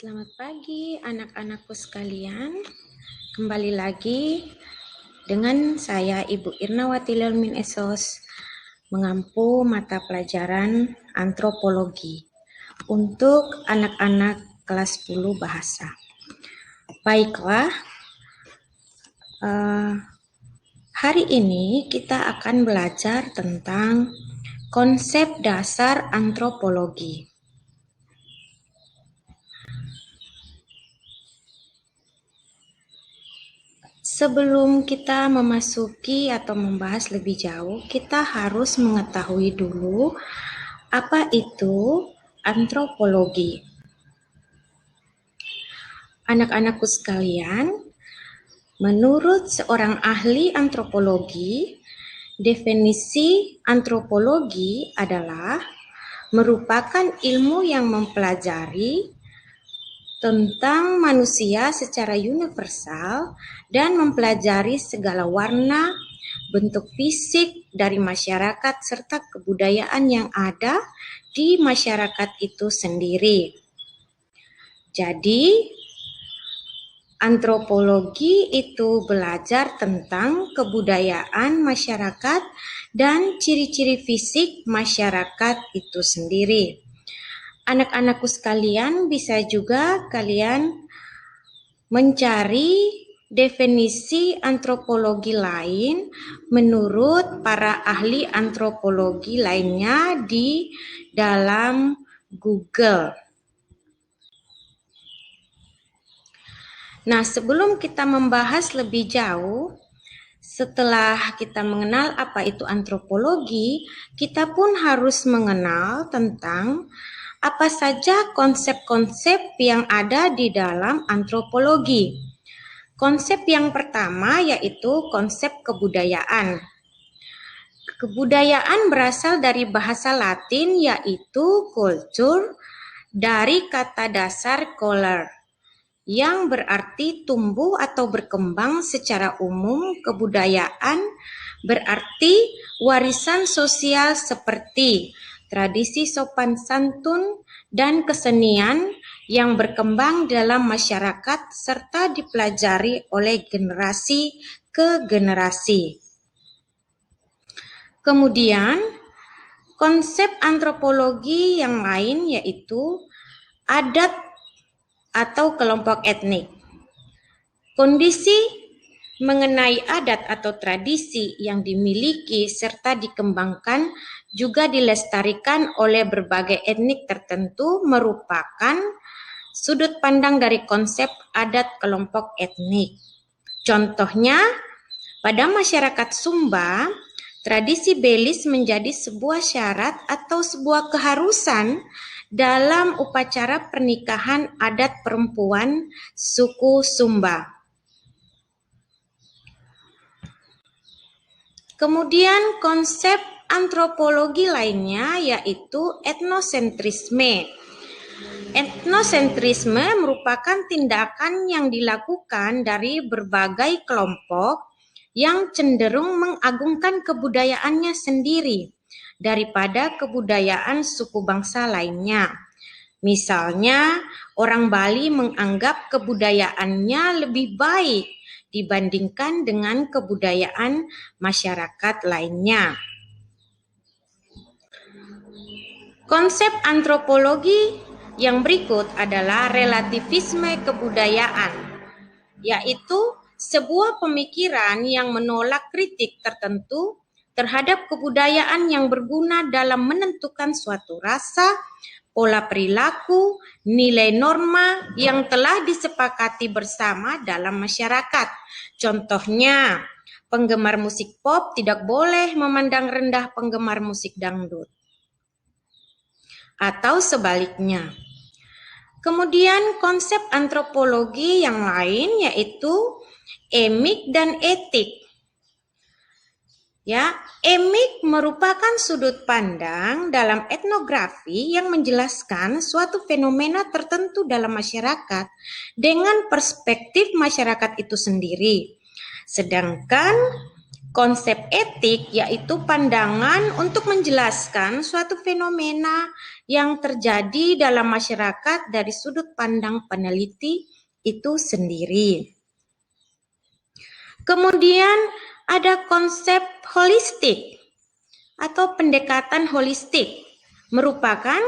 Selamat pagi anak-anakku sekalian. Kembali lagi dengan saya Ibu Irnawati Lelmin Esos mengampu mata pelajaran antropologi untuk anak-anak kelas 10 bahasa. Baiklah, hari ini kita akan belajar tentang konsep dasar antropologi. Sebelum kita memasuki atau membahas lebih jauh, kita harus mengetahui dulu apa itu antropologi. Anak-anakku sekalian, menurut seorang ahli antropologi, definisi antropologi adalah merupakan ilmu yang mempelajari tentang manusia secara universal dan mempelajari segala warna, bentuk fisik dari masyarakat serta kebudayaan yang ada di masyarakat itu sendiri. Jadi, antropologi itu belajar tentang kebudayaan masyarakat dan ciri-ciri fisik masyarakat itu sendiri. Anak-anakku sekalian, bisa juga kalian mencari definisi antropologi lain menurut para ahli antropologi lainnya di dalam Google. Nah, sebelum kita membahas lebih jauh, setelah kita mengenal apa itu antropologi, kita pun harus mengenal tentang apa saja konsep-konsep yang ada di dalam antropologi. Konsep yang pertama yaitu konsep kebudayaan. Kebudayaan berasal dari bahasa Latin yaitu culture, dari kata dasar color, yang berarti tumbuh atau berkembang. Secara umum, kebudayaan berarti warisan sosial seperti tradisi sopan santun dan kesenian yang berkembang dalam masyarakat serta dipelajari oleh generasi ke generasi. Kemudian, konsep antropologi yang lain yaitu adat atau kelompok etnik. Kondisi mengenai adat atau tradisi yang dimiliki serta dikembangkan juga dilestarikan oleh berbagai etnik tertentu merupakan sudut pandang dari konsep adat kelompok etnik. Contohnya, pada masyarakat Sumba, tradisi belis menjadi sebuah syarat atau sebuah keharusan dalam upacara pernikahan adat perempuan suku Sumba. Kemudian konsep antropologi lainnya yaitu etnosentrisme. Etnosentrisme merupakan tindakan yang dilakukan dari berbagai kelompok yang cenderung mengagungkan kebudayaannya sendiri daripada kebudayaan suku bangsa lainnya. Misalnya, orang Bali menganggap kebudayaannya lebih baik dibandingkan dengan kebudayaan masyarakat lainnya. Konsep antropologi yang berikut adalah relativisme kebudayaan, yaitu sebuah pemikiran yang menolak kritik tertentu terhadap kebudayaan yang berguna dalam menentukan suatu rasa, pola perilaku, nilai norma yang telah disepakati bersama dalam masyarakat. Contohnya, penggemar musik pop tidak boleh memandang rendah penggemar musik dangdut. Atau sebaliknya. Kemudian konsep antropologi yang lain yaitu emik dan etik. Ya, emik merupakan sudut pandang dalam etnografi yang menjelaskan suatu fenomena tertentu dalam masyarakat dengan perspektif masyarakat itu sendiri. Sedangkan Konsep etik yaitu pandangan untuk menjelaskan suatu fenomena yang terjadi dalam masyarakat dari sudut pandang peneliti itu sendiri. Kemudian ada konsep holistik atau pendekatan holistik, merupakan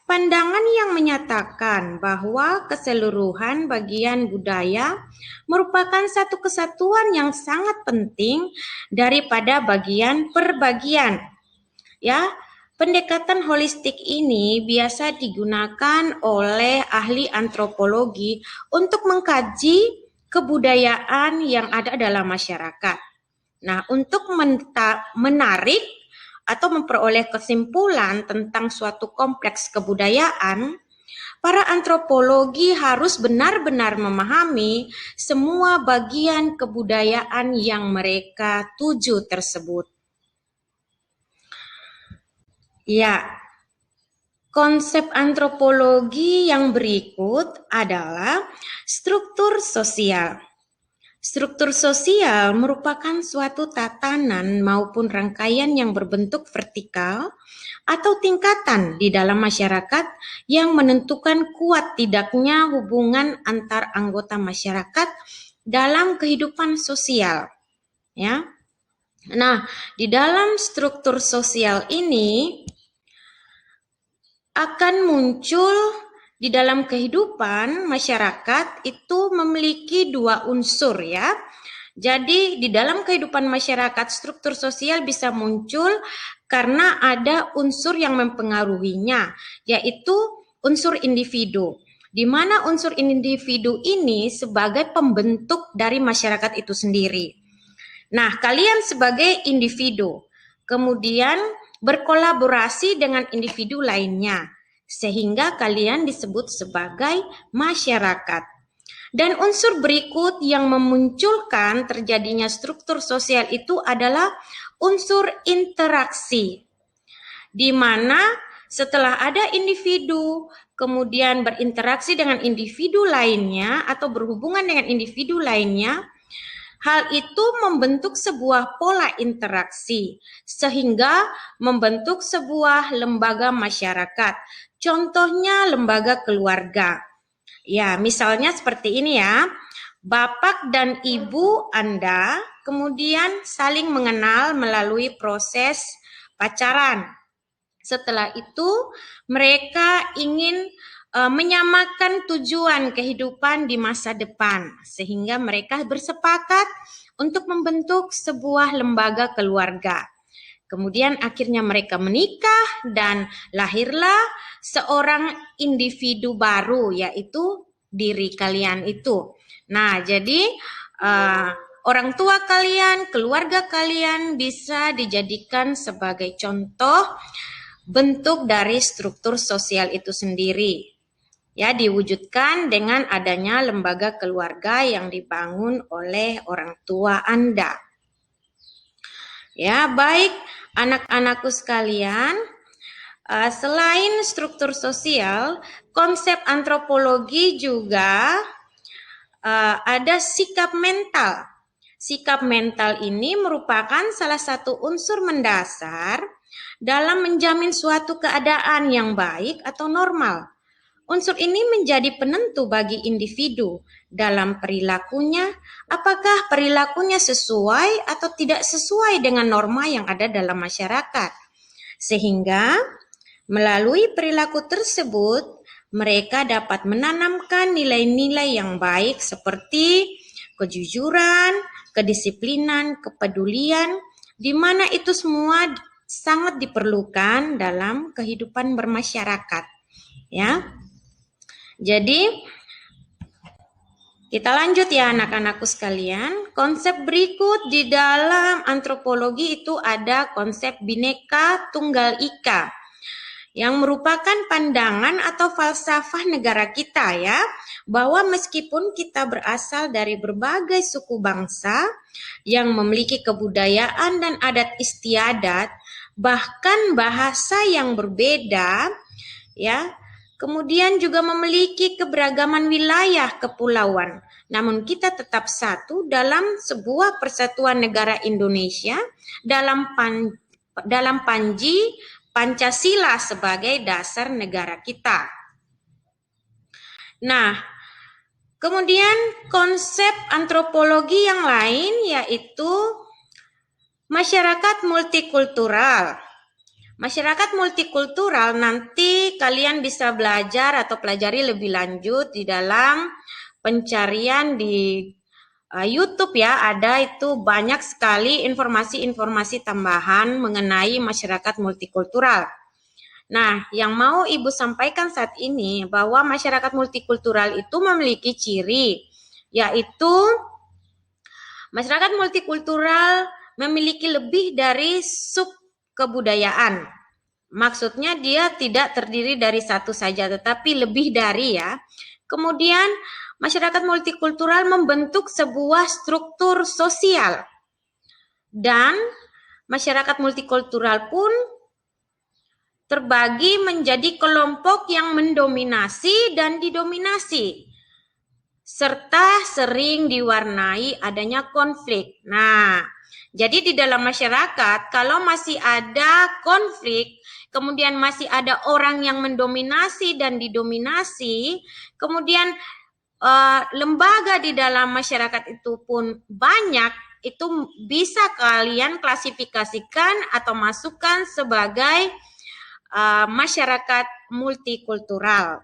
pandangan yang menyatakan bahwa keseluruhan bagian budaya merupakan satu kesatuan yang sangat penting daripada bagian per bagian. Ya, pendekatan holistik ini biasa digunakan oleh ahli antropologi untuk mengkaji kebudayaan yang ada dalam masyarakat. Nah, untuk menarik atau memperoleh kesimpulan tentang suatu kompleks kebudayaan, para antropologi harus benar-benar memahami semua bagian kebudayaan yang mereka tuju tersebut. Ya, konsep antropologi yang berikut adalah struktur sosial. Struktur sosial merupakan suatu tatanan maupun rangkaian yang berbentuk vertikal atau tingkatan di dalam masyarakat yang menentukan kuat tidaknya hubungan antar anggota masyarakat dalam kehidupan sosial. Ya. Nah, di dalam struktur sosial ini akan muncul di dalam kehidupan masyarakat itu memiliki dua unsur ya. Jadi di dalam kehidupan masyarakat struktur sosial bisa muncul karena ada unsur yang mempengaruhinya, yaitu unsur individu. Di mana unsur individu ini sebagai pembentuk dari masyarakat itu sendiri. Nah, kalian sebagai individu, kemudian berkolaborasi dengan individu lainnya, sehingga kalian disebut sebagai masyarakat. Dan unsur berikut yang memunculkan terjadinya struktur sosial itu adalah unsur interaksi, di mana setelah ada individu, kemudian berinteraksi dengan individu lainnya atau berhubungan dengan individu lainnya, hal itu membentuk sebuah pola interaksi sehingga membentuk sebuah lembaga masyarakat. Contohnya lembaga keluarga. Ya, misalnya seperti ini ya. Bapak dan ibu Anda kemudian saling mengenal melalui proses pacaran. Setelah itu mereka ingin menyamakan tujuan kehidupan di masa depan, sehingga mereka bersepakat untuk membentuk sebuah lembaga keluarga. Kemudian akhirnya mereka menikah dan lahirlah seorang individu baru, yaitu diri kalian itu. Nah, jadi orang tua kalian, keluarga kalian bisa dijadikan sebagai contoh bentuk dari struktur sosial itu sendiri. Ya, diwujudkan dengan adanya lembaga keluarga yang dibangun oleh orang tua Anda. Ya, baik anak-anakku sekalian, selain struktur sosial, konsep antropologi juga ada sikap mental. Sikap mental ini merupakan salah satu unsur mendasar dalam menjamin suatu keadaan yang baik atau normal. Unsur ini menjadi penentu bagi individu dalam perilakunya, apakah perilakunya sesuai atau tidak sesuai dengan norma yang ada dalam masyarakat. Sehingga melalui perilaku tersebut, mereka dapat menanamkan nilai-nilai yang baik seperti kejujuran, kedisiplinan, kepedulian, di mana itu semua sangat diperlukan dalam kehidupan bermasyarakat. Ya. Jadi, kita lanjut ya anak-anakku sekalian. Konsep berikut di dalam antropologi itu ada konsep Bhinneka Tunggal Ika, yang merupakan pandangan atau falsafah negara kita ya, bahwa meskipun kita berasal dari berbagai suku bangsa yang memiliki kebudayaan dan adat istiadat, bahkan bahasa yang berbeda ya, kemudian juga memiliki keberagaman wilayah kepulauan. Namun kita tetap satu dalam sebuah persatuan negara Indonesia dalam Panji Pancasila sebagai dasar negara kita. Nah, kemudian konsep antropologi yang lain yaitu masyarakat multikultural. Masyarakat multikultural nanti kalian bisa belajar atau pelajari lebih lanjut di dalam pencarian di YouTube ya, ada itu banyak sekali informasi-informasi tambahan mengenai masyarakat multikultural. Nah, yang mau Ibu sampaikan saat ini bahwa masyarakat multikultural itu memiliki ciri, yaitu masyarakat multikultural memiliki lebih dari sub kebudayaan. Maksudnya dia tidak terdiri dari satu saja, tetapi lebih dari ya. Kemudian masyarakat multikultural membentuk sebuah struktur sosial. Dan masyarakat multikultural pun terbagi menjadi kelompok yang mendominasi dan didominasi, serta sering diwarnai adanya konflik. Nah, jadi di dalam masyarakat, kalau masih ada konflik, kemudian masih ada orang yang mendominasi dan didominasi, kemudian lembaga di dalam masyarakat itu pun banyak, itu bisa kalian klasifikasikan atau masukkan sebagai masyarakat multikultural.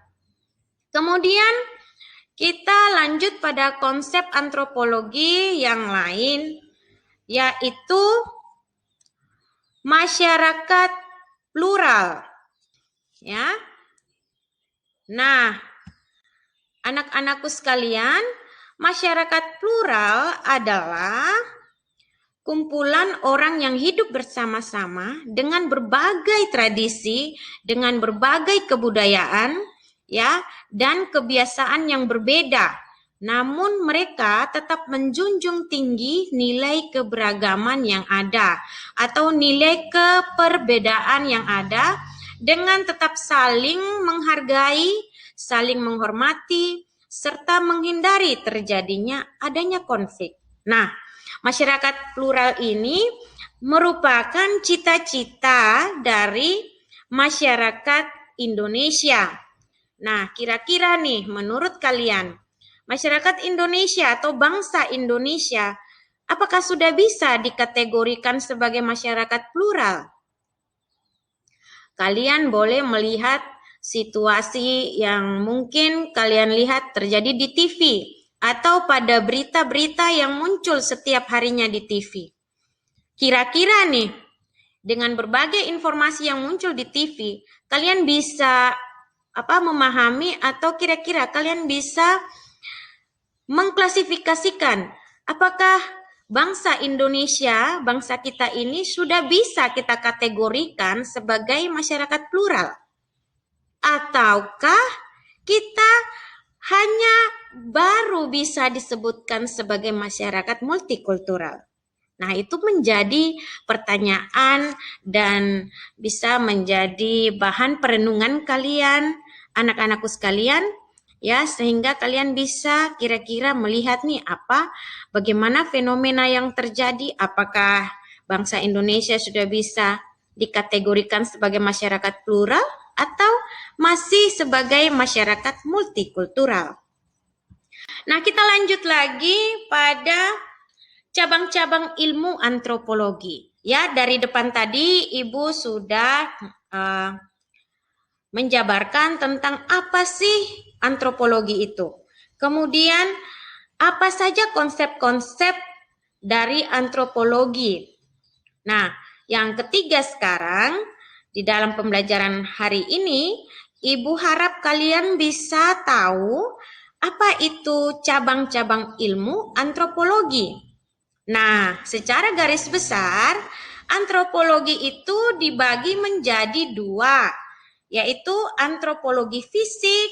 Kemudian kita lanjut pada konsep antropologi yang lain, yaitu masyarakat plural. Ya. Nah, anak-anakku sekalian, masyarakat plural adalah kumpulan orang yang hidup bersama-sama dengan berbagai tradisi, dengan berbagai kebudayaan, ya, dan kebiasaan yang berbeda. Namun mereka tetap menjunjung tinggi nilai keberagaman yang ada atau nilai keperbedaan yang ada dengan tetap saling menghargai, saling menghormati, serta menghindari terjadinya adanya konflik. Nah, masyarakat plural ini merupakan cita-cita dari masyarakat Indonesia. Nah, kira-kira nih menurut kalian, masyarakat Indonesia atau bangsa Indonesia, apakah sudah bisa dikategorikan sebagai masyarakat plural? Kalian boleh melihat situasi yang mungkin kalian lihat terjadi di TV atau pada berita-berita yang muncul setiap harinya di TV. Kira-kira nih, dengan berbagai informasi yang muncul di TV, kalian bisa memahami atau kira-kira kalian bisa mengklasifikasikan apakah bangsa Indonesia, bangsa kita ini sudah bisa kita kategorikan sebagai masyarakat plural? Ataukah kita hanya baru bisa disebutkan sebagai masyarakat multikultural? Nah, itu menjadi pertanyaan dan bisa menjadi bahan perenungan kalian, anak-anakku sekalian, ya, sehingga kalian bisa kira-kira melihat nih bagaimana fenomena yang terjadi, apakah bangsa Indonesia sudah bisa dikategorikan sebagai masyarakat plural atau masih sebagai masyarakat multikultural. Nah, kita lanjut lagi pada cabang-cabang ilmu antropologi. Ya, dari depan tadi Ibu sudah menjabarkan tentang apa sih antropologi itu. Kemudian apa saja konsep-konsep dari antropologi. Nah, yang ketiga sekarang di dalam pembelajaran hari ini, Ibu harap kalian bisa tahu apa itu cabang-cabang ilmu antropologi. Nah, secara garis besar, antropologi itu dibagi menjadi dua, yaitu antropologi fisik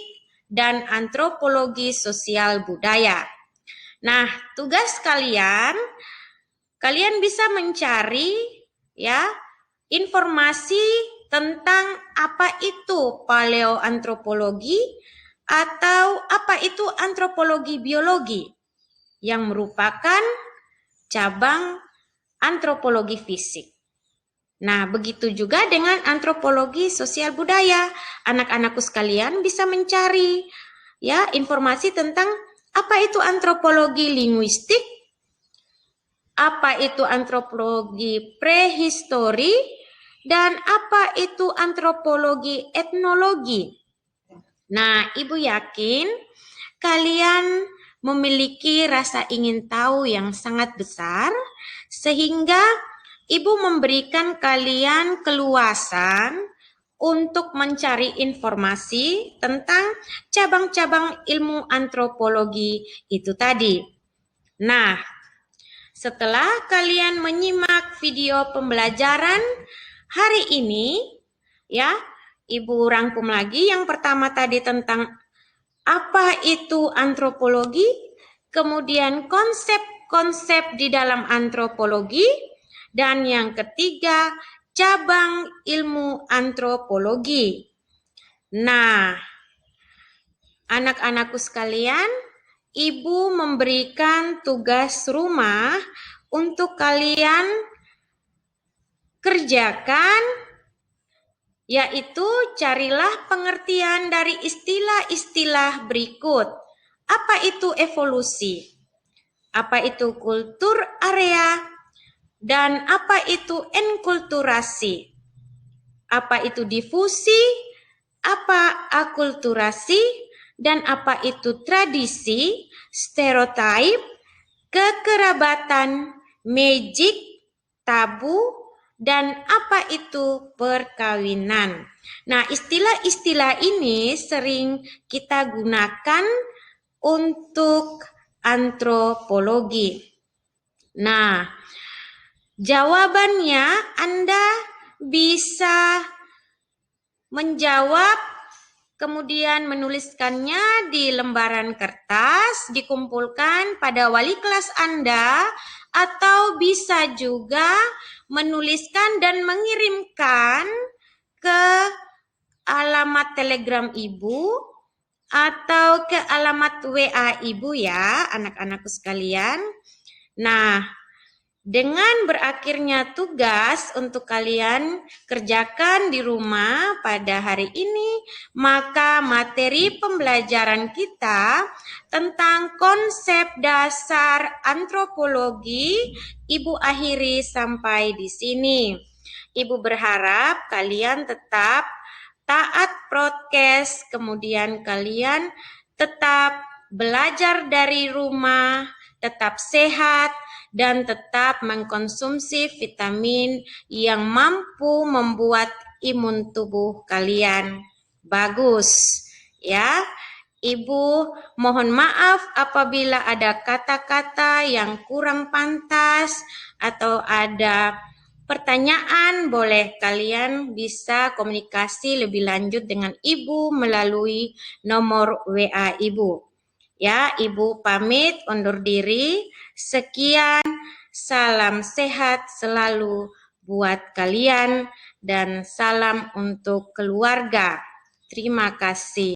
dan antropologi sosial budaya. Nah, tugas kalian bisa mencari ya informasi tentang apa itu paleoantropologi atau apa itu antropologi biologi yang merupakan cabang antropologi fisik. Nah, begitu juga dengan antropologi sosial budaya. Anak-anakku sekalian bisa mencari ya informasi tentang apa itu antropologi linguistik, apa itu antropologi prehistori, dan apa itu antropologi etnologi. Nah, Ibu yakin kalian memiliki rasa ingin tahu yang sangat besar, sehingga Ibu memberikan kalian keluasan untuk mencari informasi tentang cabang-cabang ilmu antropologi itu tadi. Nah, setelah kalian menyimak video pembelajaran hari ini, ya, Ibu rangkum lagi. Yang pertama tadi tentang apa itu antropologi, kemudian konsep-konsep di dalam antropologi, dan yang ketiga, cabang ilmu antropologi. Nah, anak-anakku sekalian, Ibu memberikan tugas rumah untuk kalian kerjakan, yaitu carilah pengertian dari istilah-istilah berikut. Apa itu evolusi? Apa itu kultur area? Dan apa itu enkulturasi? Apa itu difusi? Apa akulturasi? Dan apa itu tradisi, stereotip, kekerabatan, magic, tabu, dan apa itu perkawinan. Nah, istilah-istilah ini sering kita gunakan untuk antropologi. Nah, jawabannya Anda bisa menjawab, kemudian menuliskannya di lembaran kertas, dikumpulkan pada wali kelas Anda, atau bisa juga menuliskan dan mengirimkan ke alamat Telegram Ibu atau ke alamat WA Ibu ya, anak-anakku sekalian. Nah, dengan berakhirnya tugas untuk kalian kerjakan di rumah pada hari ini, maka materi pembelajaran kita tentang konsep dasar antropologi Ibu akhiri sampai di sini. Ibu berharap kalian tetap taat prokes, kemudian kalian tetap belajar dari rumah, tetap sehat, dan tetap mengkonsumsi vitamin yang mampu membuat imun tubuh kalian bagus. Ya, Ibu mohon maaf apabila ada kata-kata yang kurang pantas atau ada pertanyaan, boleh kalian bisa komunikasi lebih lanjut dengan Ibu melalui nomor WA Ibu. Ya, Ibu pamit undur diri. Sekian, salam sehat selalu buat kalian dan salam untuk keluarga. Terima kasih.